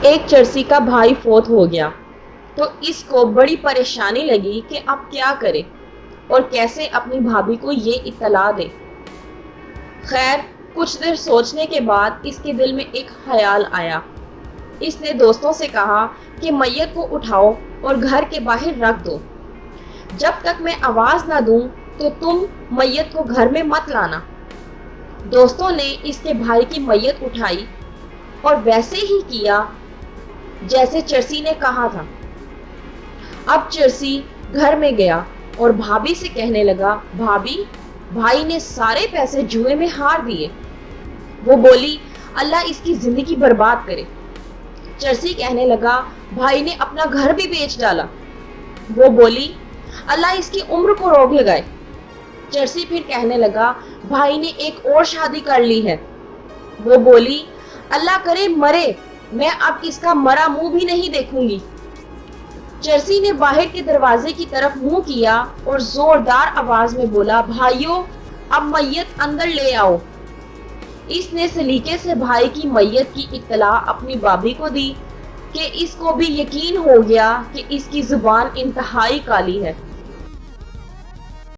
ایک چرسی کا بھائی فوت ہو گیا تو اس کو بڑی پریشانی لگی کہ اب کیا کرے اور کیسے اپنی بھابھی کو یہ اطلاع دے۔ خیر کچھ دیر سوچنے کے بعد اس کے دل میں ایک خیال آیا۔ اس نے دوستوں سے کہا کہ میت کو اٹھاؤ اور گھر کے باہر رکھ دو، جب تک میں آواز نہ دوں تو تم میت کو گھر میں مت لانا۔ دوستوں نے اس کے بھائی کی میت اٹھائی اور ویسے ہی کیا جیسے چرسی نے کہا تھا۔ اب چرسی گھر میں گیا اور بھابھی سے کہنے لگا، بھابھی، بھائی نے سارے پیسے جوئے میں ہار دیے۔ وہ بولی، اللہ اس کی زندگی برباد کرے۔ چرسی کہنے لگا، بھائی نے اپنا گھر بھی بیچ ڈالا۔ وہ بولی، اللہ اس کی عمر کو روک لگائے۔ چرسی پھر کہنے لگا، بھائی نے ایک اور شادی کر لی ہے۔ وہ بولی، اللہ کرے مرے، میں اب اس کا مرا منہ بھی نہیں دیکھوں گی۔ چرسی نے باہر کے دروازے کی طرف منہ کیا اور زوردار آواز میں بولا، بھائیو، اب میت اندر لے آؤ۔ اس نے سلیقے سے بھائی کی میت کی اطلاع اپنی بھابھی کو دی کہ اس کو بھی یقین ہو گیا کہ اس کی زبان انتہائی کالی ہے۔